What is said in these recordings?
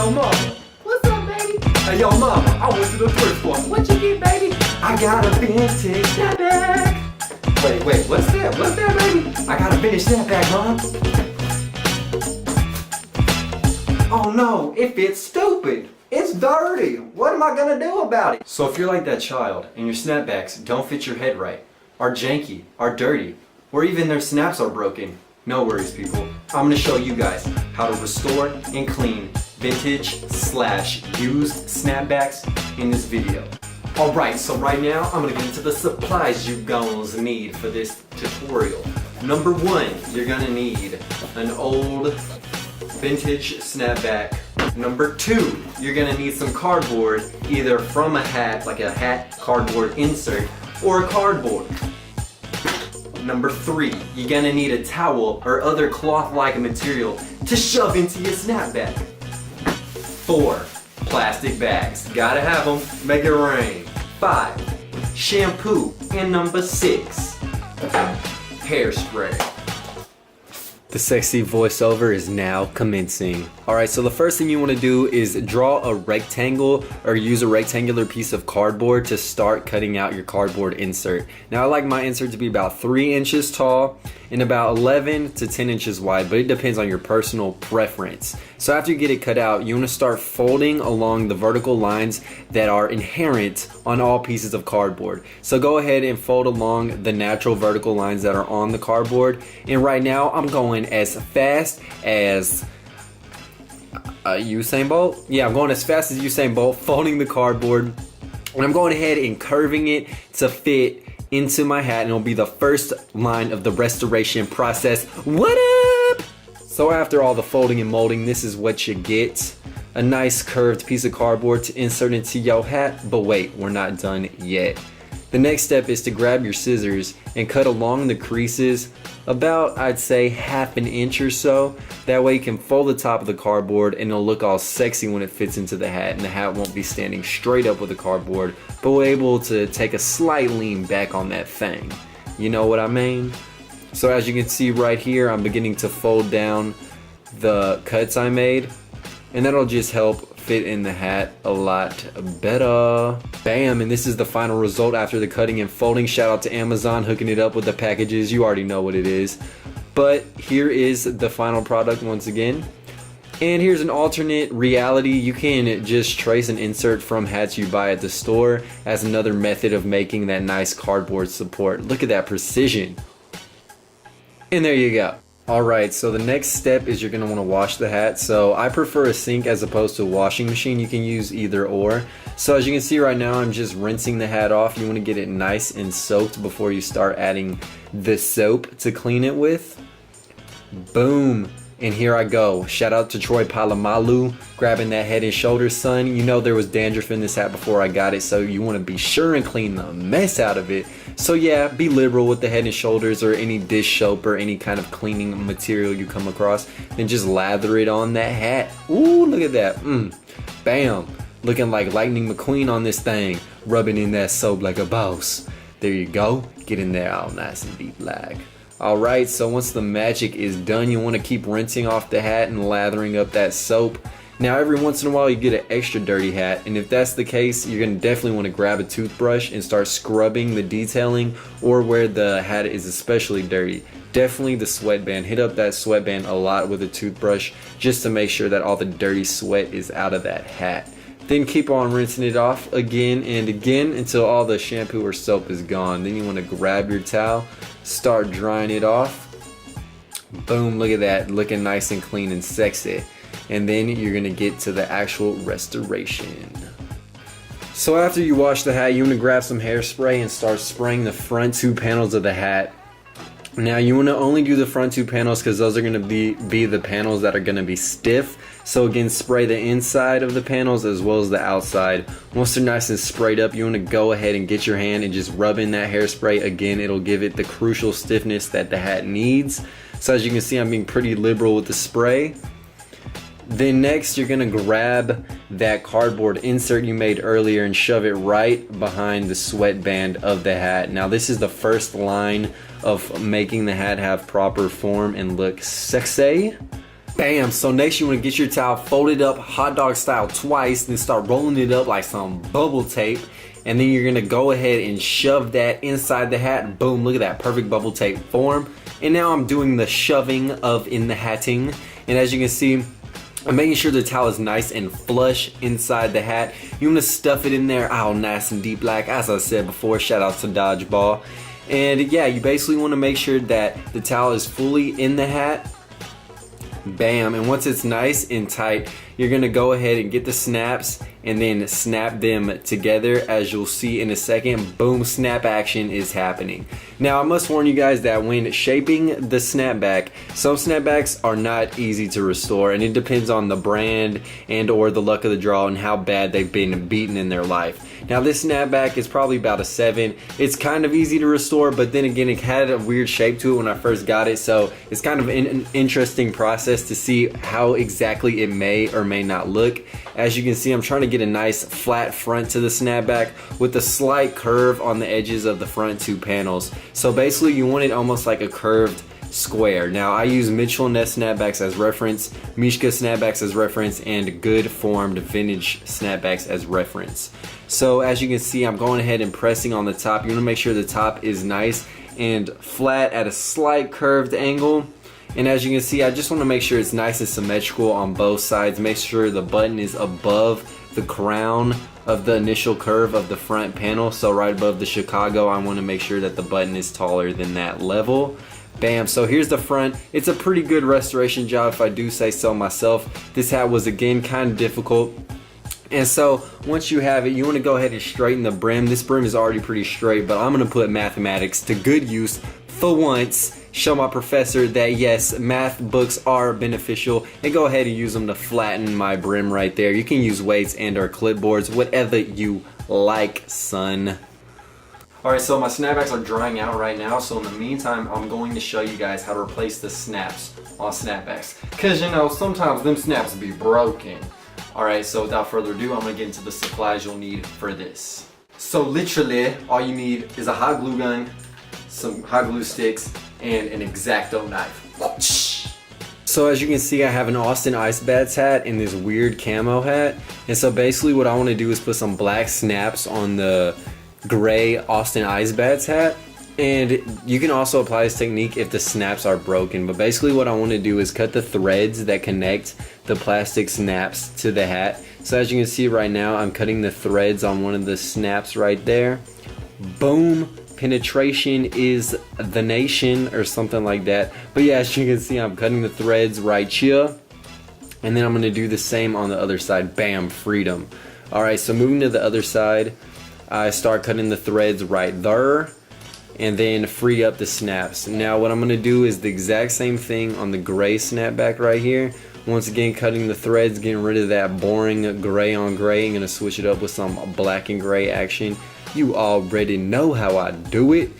yo, mama. What's up, baby? Hey, yo, mama, I went to the thrift store. What you get, baby? I got a vintage snapback. Wait, what's that? What's that, baby? I got a vintage snapback, Mom. Oh no, it fits stupid. It's dirty. What am I gonna do about it? So if you're like that child and your snapbacks don't fit your head right, are janky, are dirty, or even their snaps are broken, no worries, people. I'm gonna show you guys how to restore and clean vintage/used snapbacks in this video. Alright, so right now I'm gonna get into the supplies you gonna need for this tutorial. Number one, you're gonna need an old vintage snapback. Number two, you're gonna need some cardboard, either from a hat, like a hat cardboard insert, or a cardboard. Number three, you're gonna need a towel or other cloth-like material to shove into your snapback. 4, plastic bags. Gotta have them, make it rain. 5, shampoo. And number 6, hairspray. The sexy voiceover is now commencing. Alright, so the first thing you want to do is draw a rectangle or use a rectangular piece of cardboard to start cutting out your cardboard insert. Now I like my insert to be about 3 inches tall and about 11 to 10 inches wide, but it depends on your personal preference. So after you get it cut out, you want to start folding along the vertical lines that are inherent on all pieces of cardboard. So go ahead and fold along the natural vertical lines that are on the cardboard. And right now I'm going as fast as Usain Bolt? Yeah, I'm going as fast as Usain Bolt, folding the cardboard. And I'm going ahead and curving it to fit into my hat, and it'll be the first line of the restoration process. What up? So after all the folding and molding, this is what you get. A nice curved piece of cardboard to insert into your hat. But wait, we're not done yet. The next step is to grab your scissors and cut along the creases about, I'd say, ½ an inch or so. That way you can fold the top of the cardboard and it'll look all sexy when it fits into the hat, and the hat won't be standing straight up with the cardboard, but we're able to take a slight lean back on that thing. You know what I mean? So as you can see right here, I'm beginning to fold down the cuts I made, and that'll just help fit in the hat a lot better. Bam, and this is the final result after the cutting and folding. Shout out to Amazon hooking it up with the packages. You already know what it is. But here is the final product once again. And here's an alternate reality. You can just trace an insert from hats you buy at the store as another method of making that nice cardboard support. Look at that precision. And there you go. Alright, so the next step is you're going to want to wash the hat. So I prefer a sink as opposed to a washing machine. You can use either or. So as you can see right now, I'm just rinsing the hat off. You want to get it nice and soaked before you start adding the soap to clean it with. Boom. And here I go. Shout out to Troy Polamalu, grabbing that head and shoulders, son. You know there was dandruff in this hat before I got it, so you want to be sure and clean the mess out of it. So yeah, be liberal with the head and shoulders or any dish soap or any kind of cleaning material you come across. Then just lather it on that hat. Ooh, look at that. Bam. Looking like Lightning McQueen on this thing. Rubbing in that soap like a boss. There you go. Get in there all nice and deep like. Alright, so once the magic is done, you want to keep rinsing off the hat and lathering up that soap. Now every once in a while you get an extra dirty hat, and if that's the case, you're going to definitely want to grab a toothbrush and start scrubbing the detailing or where the hat is especially dirty. Definitely the sweatband. Hit up that sweatband a lot with a toothbrush just to make sure that all the dirty sweat is out of that hat. Then keep on rinsing it off again and again until all the shampoo or soap is gone. Then you want to grab your towel, start drying it off. Boom, look at that, looking nice and clean and sexy. And then you're gonna get to the actual restoration. So after you wash the hat, you want to grab some hairspray and start spraying the front 2 panels of the hat. Now you want to only do the front 2 panels because those are going to be the panels that are going to be stiff. So again, spray the inside of the panels as well as the outside. Once they're nice and sprayed up, you want to go ahead and get your hand and just rub in that hairspray. Again, it'll give it the crucial stiffness that the hat needs. So as you can see, I'm being pretty liberal with the spray. Then next, you're going to grab that cardboard insert you made earlier and shove it right behind the sweatband of the hat. Now this is the first line of making the hat have proper form and look sexy. Bam. So next you want to get your towel folded up hot dog style twice, then start rolling it up like some bubble tape. And then you're gonna go ahead and shove that inside the hat. Boom, look at that perfect bubble tape form. And now I'm doing the shoving of in the hatting. And as you can see, I'm making sure the towel is nice and flush inside the hat. You want to stuff it in there, nice and deep black. As I said before, shout out to Dodgeball. And yeah, you basically want to make sure that the towel is fully in the hat. Bam. And once it's nice and tight, you're going to go ahead and get the snaps and then snap them together. As you'll see in a second, boom, snap action is happening. Now I must warn you guys that when shaping the snapback, some snapbacks are not easy to restore, and it depends on the brand and or the luck of the draw and how bad they've been beaten in their life. Now this snapback is probably about a 7. It's kind of easy to restore, but then again it had a weird shape to it when I first got it, so it's kind of an interesting process to see how exactly it may or may not look. As you can see, I'm trying to get a nice flat front to the snapback with a slight curve on the edges of the front 2 panels. So basically you want it almost like a curved square. Now I use Mitchell & Ness snapbacks as reference, Mishka snapbacks as reference, and good formed vintage snapbacks as reference. So as you can see, I'm going ahead and pressing on the top. You want to make sure the top is nice and flat at a slight curved angle. And as you can see, I just want to make sure it's nice and symmetrical on both sides. Make sure the button is above the crown of the initial curve of the front panel. So right above the Chicago, I want to make sure that the button is taller than that level. Bam. So here's the front. It's a pretty good restoration job if I do say so myself. This hat was again kind of difficult. And so once you have it, you want to go ahead and straighten the brim. This brim is already pretty straight, but I'm going to put mathematics to good use for once. Show my professor that yes, math books are beneficial, and go ahead and use them to flatten my brim right there. You can use weights and or clipboards, whatever you like, son. Alright, so my snapbacks are drying out right now, so in the meantime, I'm going to show you guys how to replace the snaps on snapbacks. Because, you know, sometimes them snaps be broken. Alright, so without further ado, I'm going to get into the supplies you'll need for this. So literally, all you need is a hot glue gun, some hot glue sticks, and an X-Acto knife. So as you can see, I have an Austin Ice Bats hat and this weird camo hat. And so basically what I want to do is put some black snaps on the gray Austin Ice Bats hat. And you can also apply this technique if the snaps are broken. But basically what I want to do is cut the threads that connect the plastic snaps to the hat. So as you can see right now, I'm cutting the threads on one of the snaps right there. Boom. Penetration is the nation, or something like that. But yeah, as you can see, I'm cutting the threads right here. And then I'm going to do the same on the other side. Bam, freedom. Alright, so moving to the other side, I start cutting the threads right there. And then free up the snaps. Now what I'm going to do is the exact same thing on the gray snapback right here. Once again, cutting the threads, getting rid of that boring gray on gray. I'm going to switch it up with some black and gray action. You already know how I do it.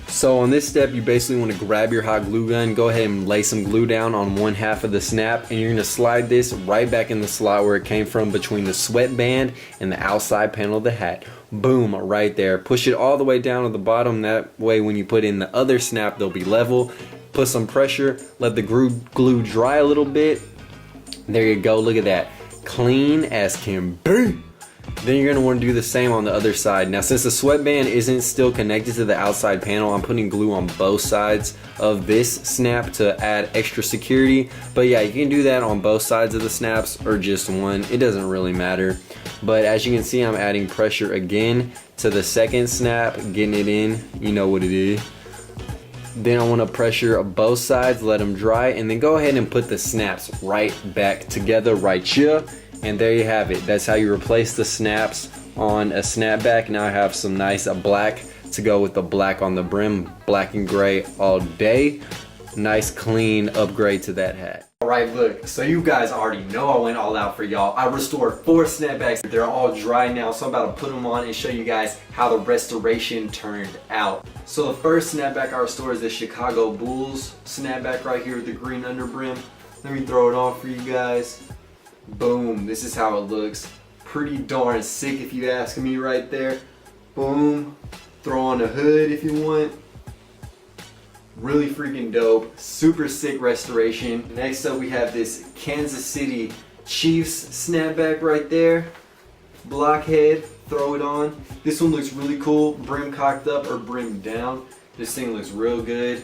So on this step, you basically want to grab your hot glue gun, go ahead and lay some glue down on one half of the snap, and you're going to slide this right back in the slot where it came from, between the sweatband and the outside panel of the hat. Boom, right there. Push it all the way down to the bottom. That way when you put in the other snap, they'll be level. Put some pressure, let the glue dry a little bit. There you go, look at that. Clean as can be. Then you're going to want to do the same on the other side. Now since the sweatband isn't still connected to the outside panel, I'm putting glue on both sides of this snap to add extra security. But yeah, you can do that on both sides of the snaps or just one. It doesn't really matter. But as you can see, I'm adding pressure again to the second snap, getting it in. You know what it is. Then I want to pressure both sides, let them dry, and then go ahead and put the snaps right back together right here. And there you have it. That's how you replace the snaps on a snapback. Now I have some nice black to go with the black on the brim. Black and gray all day. Nice clean upgrade to that hat. Alright, look, so you guys already know I went all out for y'all. I restored 4 snapbacks. They're all dry now, so I'm about to put them on and show you guys how the restoration turned out. So the first snapback I restored is the Chicago Bulls snapback right here with the green underbrim. Let me throw it on for you guys. Boom, this is how it looks. Pretty darn sick if you ask me right there. Boom, throw on the hood if you want. Really freaking dope. Super sick restoration. Next up we have this Kansas City Chiefs snapback right there. Blockhead, throw it on. This one looks really cool. Brim cocked up or brim down. This thing looks real good.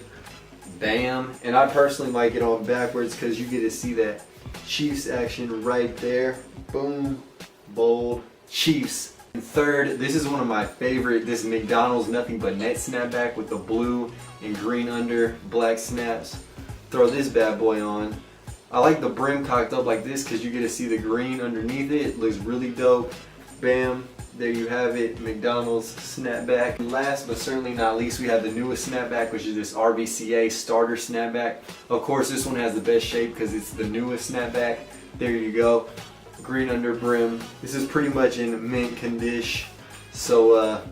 Bam. And I personally like it on backwards because you get to see that Chiefs action right there. Boom. Bold. Chiefs. And third, this is one of my favorite. This McDonald's Nothing But Net snapback with the blue and green under, black snaps. Throw this bad boy on. I like the brim cocked up like this because you get to see the green underneath it. It looks really dope. Bam. There you have it, McDonald's snapback. Last but certainly not least, we have the newest snapback, which is this RVCA starter snapback. Of course, this one has the best shape because it's the newest snapback. There you go. Green under brim. This is pretty much in mint condition. So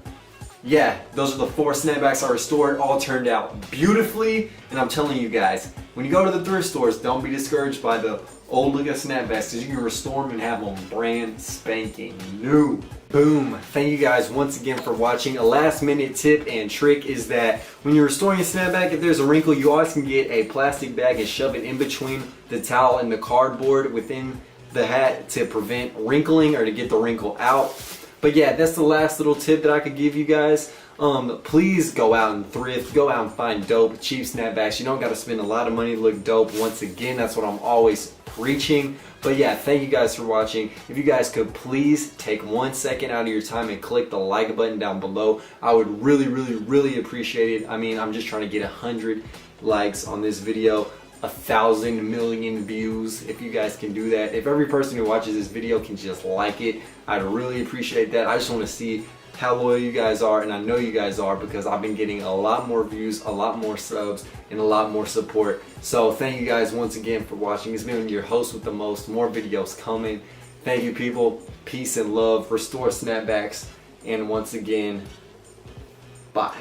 yeah, those are the 4 snapbacks I restored. All turned out beautifully. And I'm telling you guys, when you go to the thrift stores, don't be discouraged by the old looking snapbacks because you can restore them and have them brand spanking new. Boom. Thank you guys once again for watching. A last minute tip and trick is that when you're restoring a snapback, if there's a wrinkle, you always can get a plastic bag and shove it in between the towel and the cardboard within the hat to prevent wrinkling or to get the wrinkle out. But yeah, that's the last little tip that I could give you guys. Please go out and thrift, go out and find dope, cheap snapbacks. You don't got to spend a lot of money to look dope. Once again, that's what I'm always preaching. But yeah, thank you guys for watching. If you guys could please take 1 second out of your time and click the like button down below, I would really appreciate it. I mean, I'm just trying to get 100 likes on this video. 1,000 million views. If you guys can do that, if every person who watches this video can just like it, I'd really appreciate that. I just want to see how loyal you guys are, and I know you guys are because I've been getting a lot more views, a lot more subs, and a lot more support. So thank you guys once again for watching. It's been your host with the most. More videos coming. Thank you, people. Peace and love. Restore snapbacks. And once again, bye.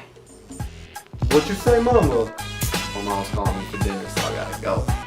What you say, mama? My mom's calling me for dinner, so I gotta go.